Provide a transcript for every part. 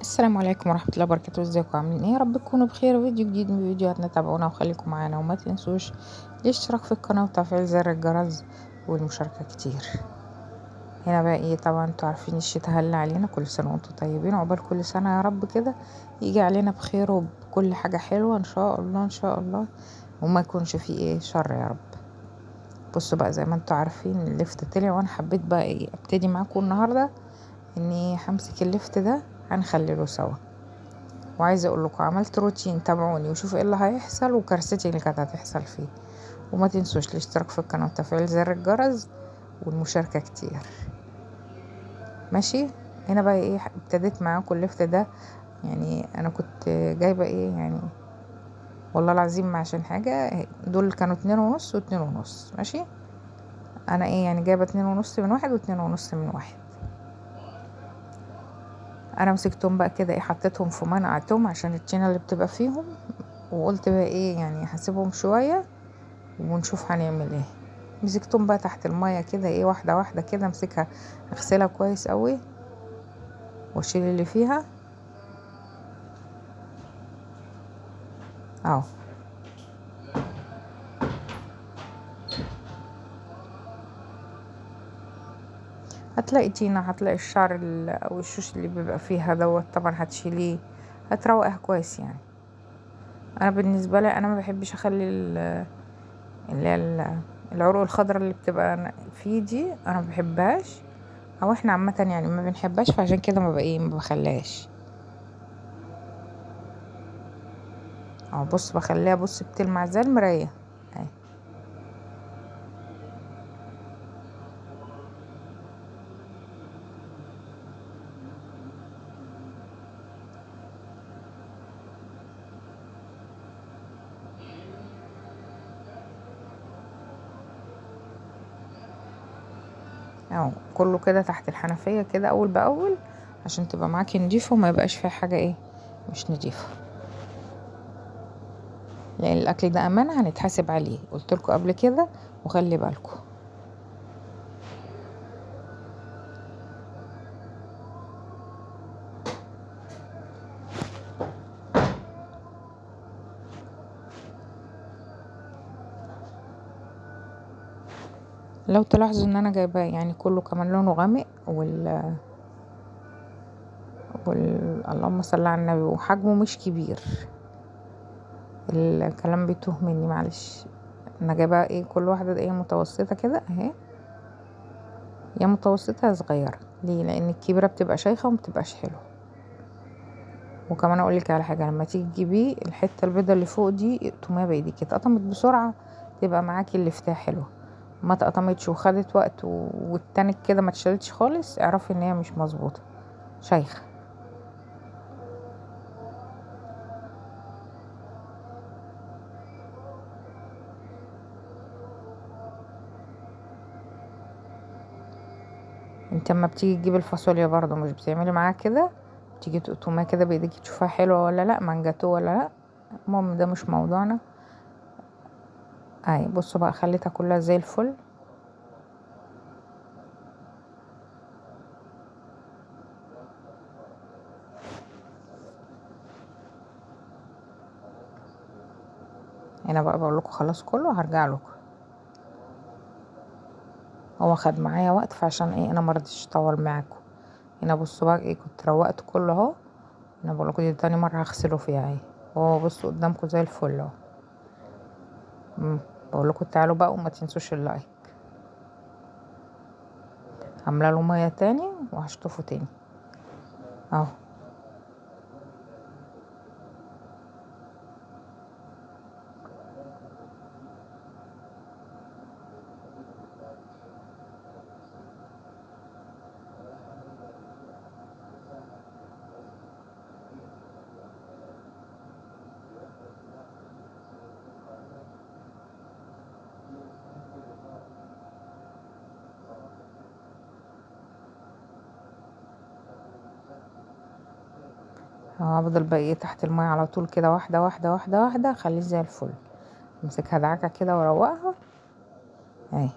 السلام عليكم ورحمة الله وبركاته. ازيكم عاملين ايه؟ يا رب تكونوا بخير. فيديو جديد من فيديوهاتنا، تابعونا وخليكم معانا وما تنسوش الاشتراك في القناة وتفعيل زر الجرس والمشاركة كتير. هنا بقى ايه، طبعا انتوا عارفين الشتاء هل علينا، كل سنة وانتوا طيبين، عقبال كل سنة يا رب كده يجي علينا بخير وبكل حاجة حلوة ان شاء الله ان شاء الله، وما يكونش فيه ايه شر يا رب. بصوا بقى، زي ما انتوا عارفين الليفت طلع، وانا حبيت بقى ايه ابتدي معاكم النهاردة اني همسك الليفت ده هنخلله سوا. وعايزه اقول لكم عملت روتين، تابعوني وشوفوا ايه اللي هيحصل وكارثتي اللي كانت هتحصل فيه. وما تنسوش الاشتراك في القناه وتفعيل زر الجرس والمشاركه كتير. ماشي. هنا بقى ايه ابتديت معاكم اللفت ده. يعني انا كنت جايبه ايه يعني، والله العظيم عشان حاجه دول كانوا 2.5 و2.5. ماشي. انا ايه يعني جايبه 2.5 من واحد و2.5 من واحد. انا مسكتهم بقى كده ايه، حطيتهم في ميه، نقعتهم عشان الطينه اللي بتبقى فيهم، وقلت بقى ايه يعني هسيبهم شويه ونشوف هنعمل ايه. مسكتهم بقى تحت المية كده ايه، واحدة واحدة كده امسكها، اغسلها كويس قوي واشيل اللي فيها اهو. هتلاقي طينة، هتلاقي الشعر او الشوش اللي بيبقى فيها دوت، طبعا هتشيليه، هتروقها كويس يعني. انا بالنسبة لي انا ما بحبش اخلي اللي هي العروق الخضراء اللي بتبقى فيه دي، انا ما بحبهاش، او احنا عامة يعني ما بنحبهاش، فعشان كده ما بقى ايه ما بخليهاش اهو. بص بخليها، بص بتلمع زي المراية اهي. اهو كله كده تحت الحنفية كده اول باول، عشان تبقى معاكي نضيفة وما يبقاش فيها حاجة ايه مش نضيفة، لان الاكل ده امانة هنتحاسب عليه، قلتلكوا قبل كده وخلي بالكوا. لو تلاحظوا ان انا جايباه يعني كله كمان لونه غامق اللهم صل على النبي، وحجمه مش كبير. الكلام بيتوه مني معلش. انا جايباه ايه كل واحدة ايه متوسطة كده اهي، يا متوسطة يا صغيرة. ليه؟ لان الكبيرة بتبقى شيخة ومبتبقاش حلوة. وكمان اقولك على حاجه، لما تيجي تجيبيه الحته البيضه اللي فوق دي اقطميها بايديكي، اتقطمت بسرعه تبقى معاكي اللفتة حلوه. ما اتقطمتش وخدت وقت والتانك كده ما اتشالتش خالص، اعرفي ان هي مش مظبوطه شيخه. انت اما بتيجي تجيبي الفاصوليا برضو مش بتعملي معاها كده؟ تيجي تقطميها كده بايديكي تشوفها حلوه ولا لا، منجتو ولا لا. المهم ده مش موضوعنا. اهي بصوا بقى، خليتها كلها زي الفل. هنا بقى بقول لكم خلاص كله، هرجع لكم. هو خد معايا وقت، فعشان ايه انا مرضتش اطول معاكم. هنا بصوا بقى ايه، كنت روقت كله اهو. انا بقول لكم دي تاني مره هغسله فيها اهي. هو بصوا قدامكم زي الفل اهو. بقول لكم تعالوا بقى وما تنسوش اللايك. عامله له ميه تاني وهشطفه تاني اهو. هفضل بقى ايه تحت الميه على طول كده، واحده واحده واحده واحده، خليه زي الفل. امسكها دعكه كده واروقها اهي.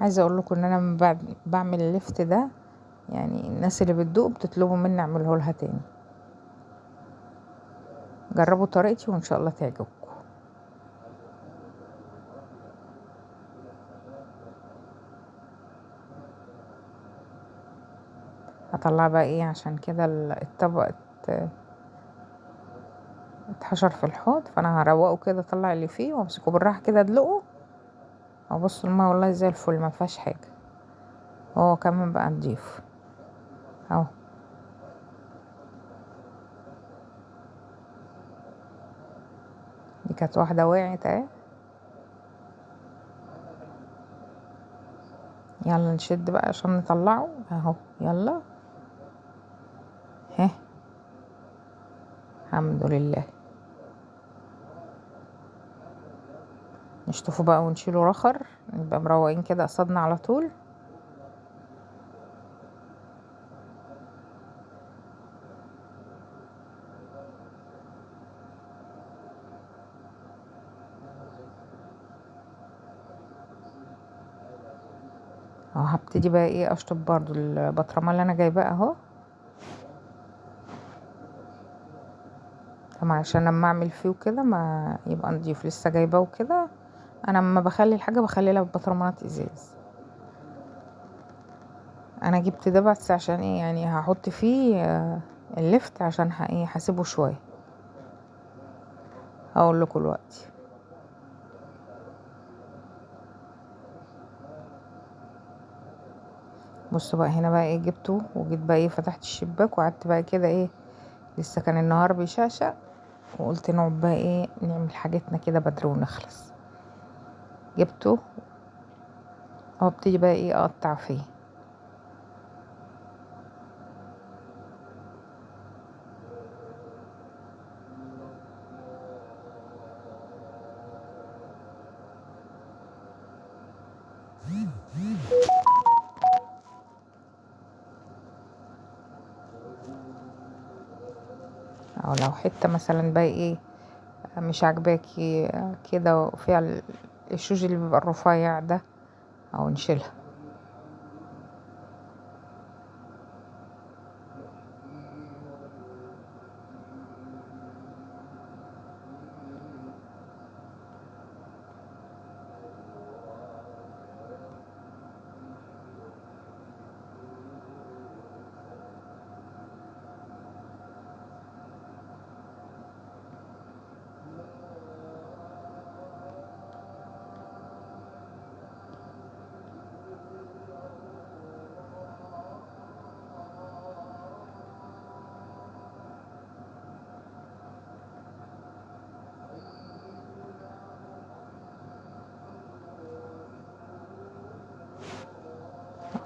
عايزه اقول لكم ان انا من بعد بعمل الليفت ده، يعني الناس اللي بتدوق بتطلبوا مني اعمله لها تاني. جربوا طريقتي وان شاء الله تعجبكم. هطلع بقى ايه عشان كده الطبق اتحشر في الحوض، فانا هروقه كده اطلع اللي فيه وامسكه بالراحه كده ادلقه. ابص الماء والله زي الفل ما فيهاش حاجه، هو كمان بقى نضيف اهو. دي كانت واحده وقعت اهي. يلا نشد بقى عشان نطلعه اهو، يلا. ها، الحمد لله. نشطفه بقى ونشيله رخر، نبقى مروقين كده قصادنا على طول. اهو هبتدي بقى ايه اشطب برضو البطرمه اللي انا جايباه اهو، طبعا عشان لما اعمل فيه وكده ما يبقى نضيف لسه جايباه وكده. انا لما بخلي الحاجه بخلي لها بطرمانات ازاز. انا جبت ده بس عشان ايه، يعني هحط فيه اللفت عشان ايه هسيبه شويه. هقول لكم دلوقتي. بصوا بقى هنا بقى ايه جبته وجيت بقى ايه فتحت الشباك وقعدت بقى كده ايه، لسه كان النهار بيشعشع وقلت نقعد بقى ايه نعمل حاجتنا كده بدري ونخلص. جبته وابتدي بقى ايه اقطع فيه. او لو حته مثلا بقى ايه مش عاجباكي كده وفيها الشوج اللي بيبقى الرفيع ده، او نشيلها.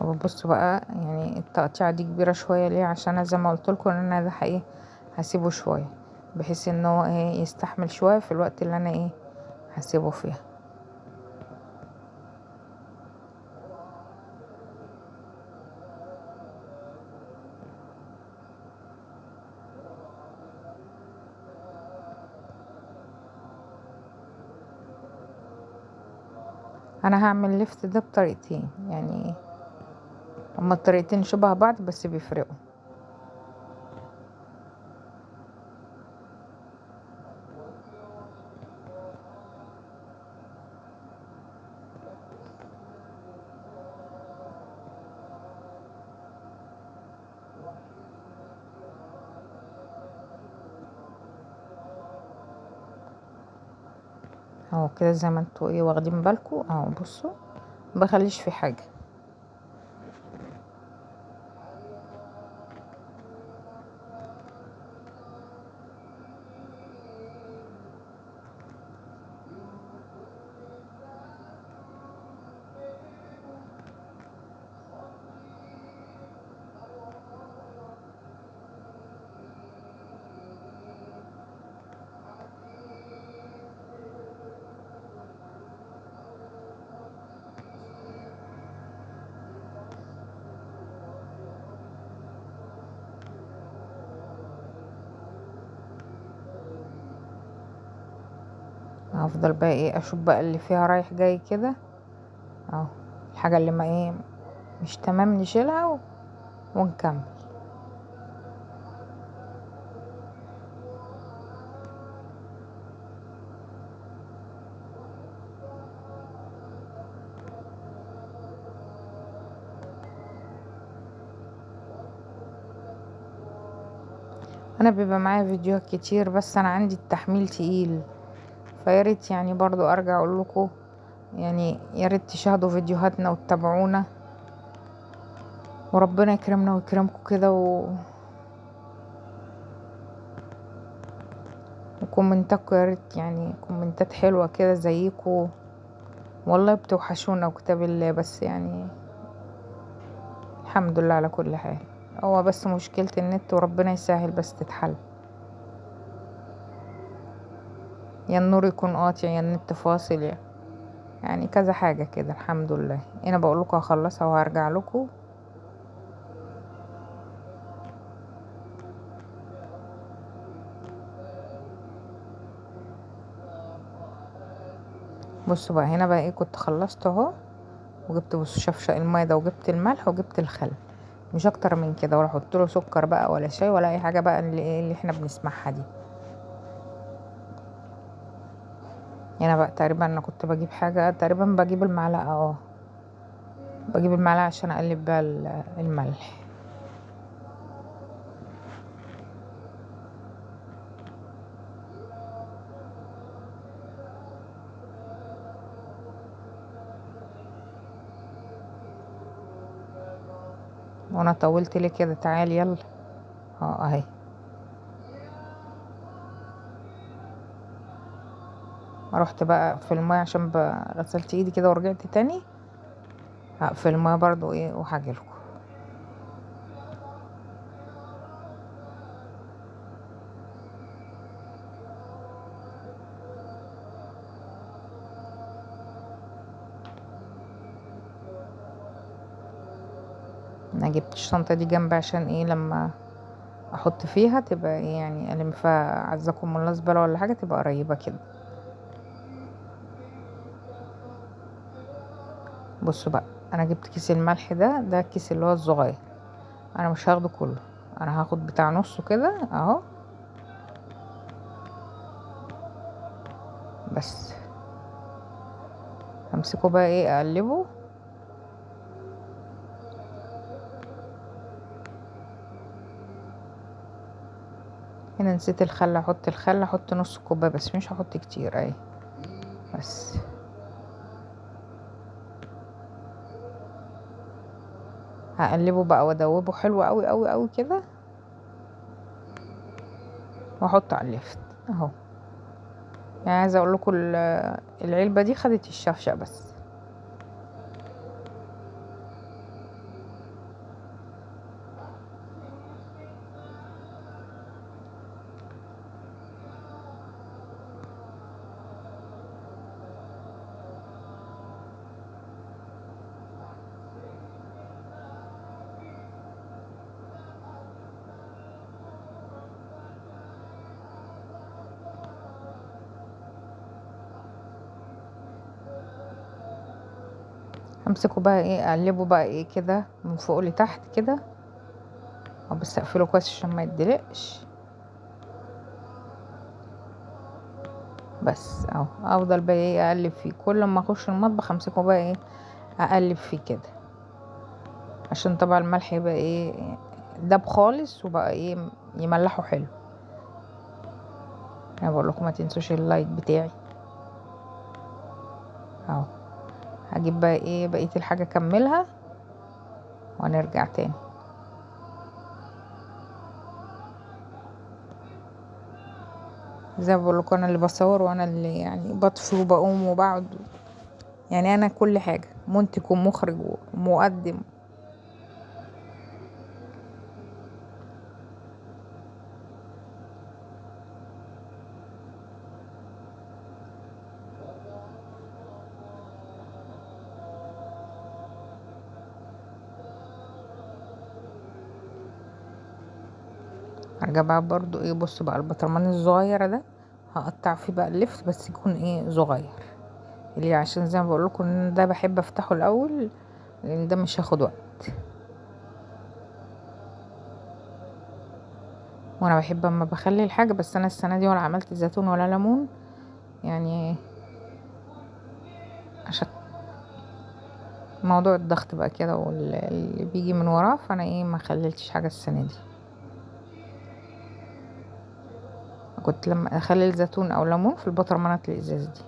وبصوا بقى يعني التقطيعه دي كبيره شويه ليه، عشان أنا زي ما قلت لكم ان انا ده حقيقي هسيبه شويه بحيث ان هو ايه يستحمل شويه في الوقت اللي انا ايه هسيبه فيها. انا هعمل لفت ده بطريقتين، يعني هما الطريقتين شبه بعض بس بيفرقوا. اهو كده زي ما انتوا ايه واخدين بالكم اهو. بصوا مبخليش في حاجه. هفضل بقى ايه اشوف بقى اللي فيها رايح جاي كده اهو الحاجة اللي ما ايه مش تمام نشيلها ونكمل. انا بيبقى معايا فيديوهات كتير بس انا عندي التحميل تقيل، فياريت يعني برضو ارجع اقول لكم يعني ياريت تشاهدوا فيديوهاتنا وتتابعونا، وربنا يكرمنا ويكرمكم كده وكومنتاتكم ياريت يعني كومنتات حلوة كده زيكم، والله بتوحشونا وكتاب الله. بس يعني الحمد لله على كل حال، هو بس مشكلة النت وربنا يسهل بس تتحل، يا النور يكون قاطع يا النت فاصل يعني كذا حاجة كده. الحمد لله انا بقول لكم هخلصها وهرجع لكم. بصوا بقى هنا بقى ايه، كنت خلصت اهو وجبت بصوا شفشق الماء ده وجبت الملح وجبت الخل، مش اكتر من كده، ولا احط له سكر بقى ولا شاي ولا اي حاجه بقى اللي احنا بنسمعها دي. هنا بقى تقريبا انا كنت بجيب حاجه، تقريبا بجيب المعلقه بجيب المعلقه عشان اقلب بقى الملح. وانا طولت ليه كده؟ تعالي يلا اهي. رحت بقى في الماء عشان غسلت ايدي كده ورجعت تاني في الماء برضو ايه وهاجيلكوا. انا جبت الشنطه دي جنبي عشان ايه لما احط فيها تبقى ايه يعني الم فيها عزكم الله زباله ولا حاجه تبقى قريبه كده. بصوا بقى انا جبت كيس الملح ده الكيس اللي هو الصغير، انا مش هاخده كله، انا هاخد بتاع نصه كده اهو بس. همسكه بقى ايه اقلبه. هنا نسيت الخل، احط الخل، احط نص كوبايه بس مش هحط كتير اهي بس. هقلبه بقى وادوبه حلو قوي قوي قوي كده واحطه على اللفت اهو. يعني عايزه اقول لكم العلبه دي خدت الشفشه بس. همسكه بقى ايه اقلبه بقى ايه كده من فوق لتحت كده، بس اقفله كويس عشان ما يتدلقش بس اهو. افضل بقى ايه اقلب فيه كل ما اخش المطبخ، امسكه بقى ايه اقلب فيه كده عشان طبعا الملح يبقى ايه داب خالص وبقى ايه يملحه حلو. انا بقول لكم ما تنسوش اللايك بتاعي اهو. هجيب بقى ايه بقيه الحاجه اكملها ونرجع تاني. زي ما بقول لكم انا اللي بصور وانا اللي يعني بطفي وبقوم وبقعد، يعني انا كل حاجه منتج ومخرج ومقدم. هرجع بقى برضو ايه، بصوا بقى البطرمان الصغير ده هقطع فيه بقى اللفت بس يكون ايه صغير، اللي عشان زي ما بقول لكم ان ده بحب افتحه الاول لان ده مش هياخد وقت. وانا بحب اما بخلي الحاجة، بس انا السنة دي ولا عملت زيتون ولا ليمون، يعني عشان موضوع الضغط بقى كده واللي بيجي من وراه، فانا ما خليتش حاجة السنة دي. كنت لما اخلي الزيتون او ليمون في البطرمانات الازاز دي.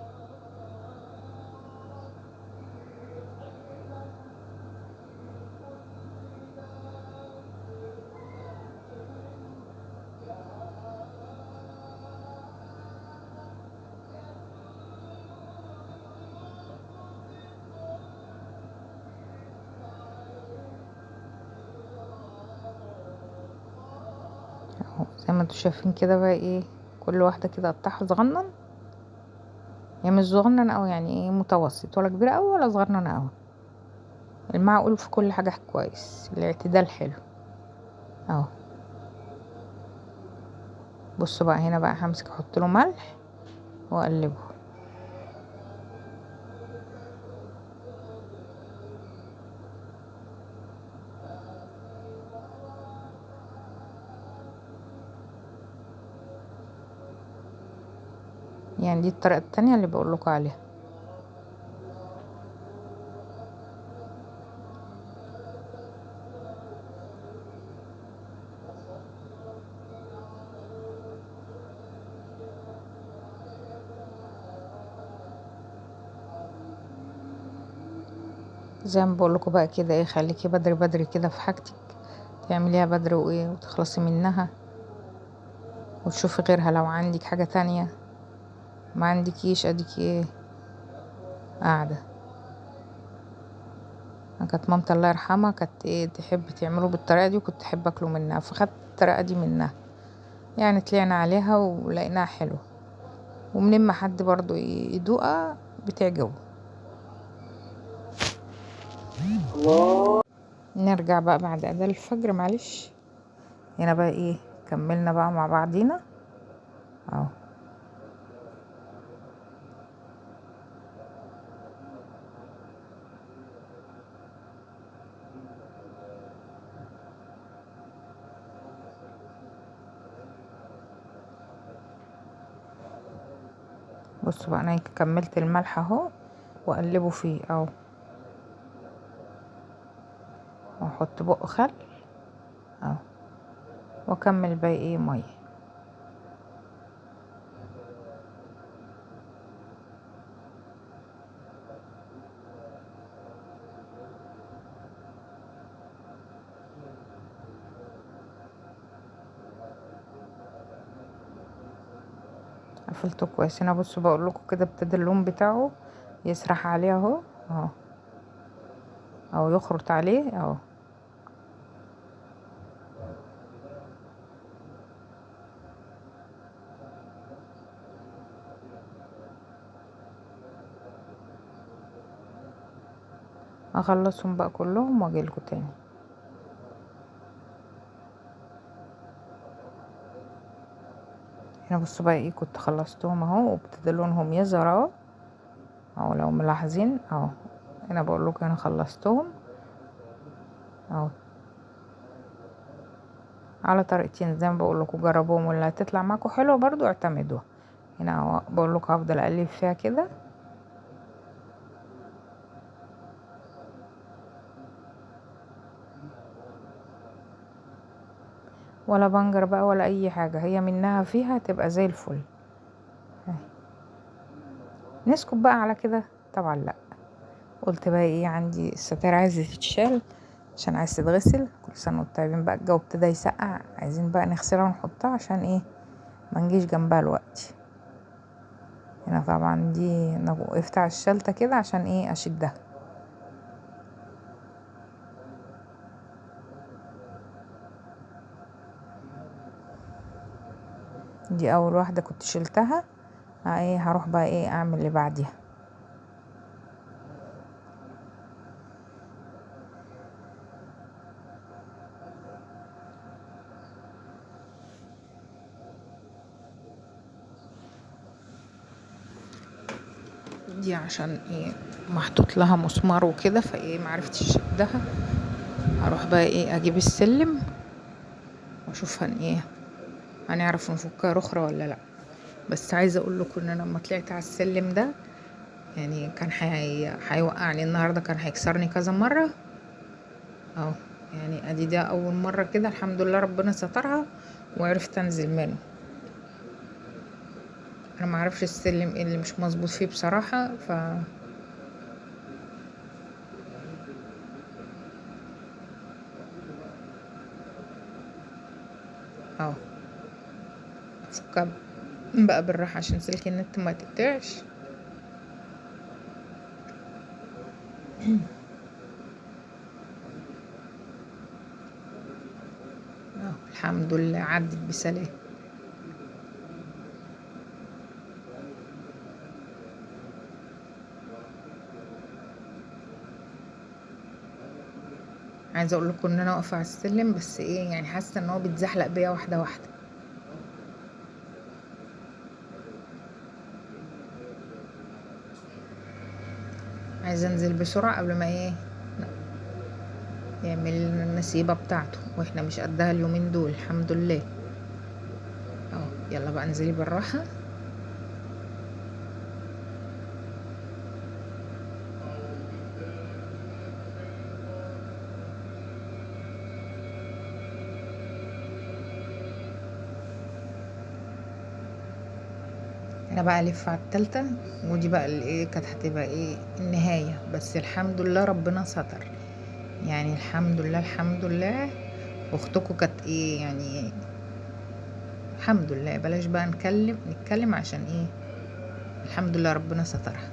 اهو زي ما انتوا شايفين كده بقى كل واحدة كده اقطعها صغنن، يعني مش صغنن اوي، يعني متوسط، ولا كبير اوي ولا صغنن اوي، المعقول في كل حاجة كويس، الاعتدال حلو اهو. بصوا بقى هنا بقى همسك احط له ملح واقلبه. يعني دي الطريقة التانية اللي بقول لكم عليها. زي ما بقول لكم بقى كده خليكي بدري بدري كده في حاجتك، تعمليها بدري وتخلصي منها، وتشوفي غيرها لو عندك حاجة تانية. ما عندكيش اديكي قاعدة. انا كانت مامتي الله يرحمها كانت تحب تعمله بالطريقة دي، وكنت احب اكله منها، فخدت الطريقة دي منها، يعني طلعنا عليها ولقيناها حلوة، ومنين ما حد برضو يدوقها بتعجبه. نرجع بقى بعد اذان الفجر، معلش. هنا بقى كملنا بقى مع بعضينا اهو. بصوا بقى انا كملت الملح اهو، واقلبه فيه اهو، واحط بق خل اهو، واكمل بقى ميه. قفلته كويس. هنا بصوا بقول لكم كده ابتدى اللون بتاعه يسرح عليه اهو اهو، او يخرط عليه اهو. اخلصهم بقى كلهم واجيلكوا تاني. هنا بصوا بقى كنت خلصتهم اهو، وابتدى لونهم يظهر اهو، او لو ملاحظين اهو. هنا بقول لكم انا خلصتهم اهو على طريقتين، زي ما بقول لكم جربوهم، واللي هتطلع معاكم حلوه برضو اعتمدوها. هنا اهو بقول لكم هفضل اقلب فيها كده، ولا بنجر بقى ولا اي حاجه، هي منها فيها تبقى زي الفل. نسكت بقى على كده؟ طبعا لا. قلت بقى عندي الستاير عايزه تتشال عشان عايز تتغسل. كل سنه وانتم طيبين بقى، الجو ابتدى يسقع، عايزين بقى نغسلها ونحطها عشان ما نجيش جنبها الوقت. هنا طبعا دي انا وقفت على الشلته كده عشان اشدها. دي اول واحده كنت شلتها. هروح بقى اعمل اللي بعديها. دي عشان ايه محطوط لها مسمار وكده، فايه معرفتش اشدها. هروح بقى ايه اجيب السلم واشوف ايه هنعرف نفكها رخرة ولا لا. بس عايزه اقول لكم ان انا لما طلعت على السلم ده يعني كان هيوقعني النهارده، كان هيكسرني كذا مره اهو. يعني ادي ده اول مره كده، الحمد لله ربنا سترها وعرفت انزل منه. انا ما اعرفش السلم ايه اللي مش مظبوط فيه بصراحه. اهو افكها بقى بالراحه عشان سلك النت ما تقطعش. اهو الحمد لله عدت بسلام. عايزه اقول لكم ان انا واقفه على السلم، بس ايه يعني حاسه ان هو بيتزحلق بيا واحده واحده. عايزه انزل بسرعه قبل ما ايه يعمل لنا النسيبه بتاعته، واحنا مش قدها اليومين دول الحمد لله. اهو يلا بقى انزلي بالراحه. انا بقى الف على التالتة، ودي بقى الايه كانت هتبقى ايه النهايه، بس الحمد لله ربنا ستر. يعني الحمد لله الحمد لله. واختكم كانت ايه يعني الحمد لله. بلاش بقى نتكلم عشان ايه الحمد لله ربنا سترها.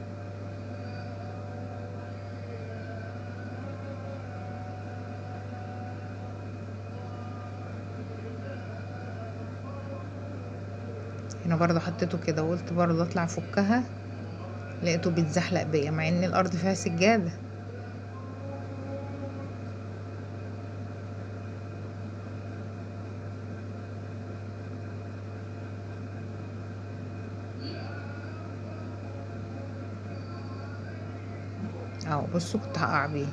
هنا برضه حطيته كده وقلت برضه اطلع افكها، لقيته بيتزحلق بيا مع ان الارض فيها سجاده. اهو بصوا كنت هقع بيه.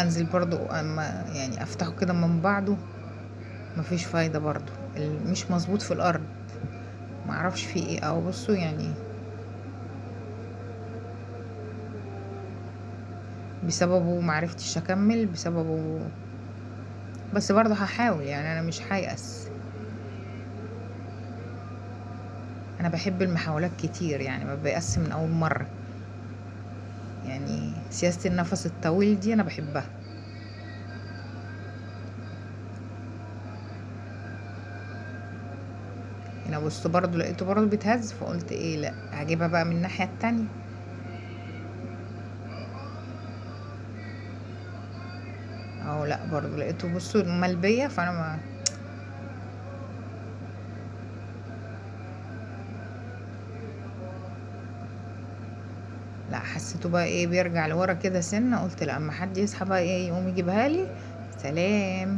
انزل برضو اما يعني افتحه كده من بعضه مفيش فايده برضو، مش مظبوط في الارض، معرفش فيه ايه. او بصوا يعني بسببه معرفتش اكمل بسببه، بس برضو هحاول يعني انا مش هيأس. انا بحب المحاولات كتير يعني ما بيأس من اول مره. يعني سياسه النفس الطويل دي انا بحبها. هنا بص برضو لقيته برضو بيتهز، فقلت ايه لا هجيبها بقى من الناحيه التانية. او لا برضو لقيته بصوا ملبيه، فانا ما لا حسيته بقى ايه بيرجع لورا كده سنه، قلت لا اما حد يصحى بقى ايه يقوم يجيبها لي. سلام.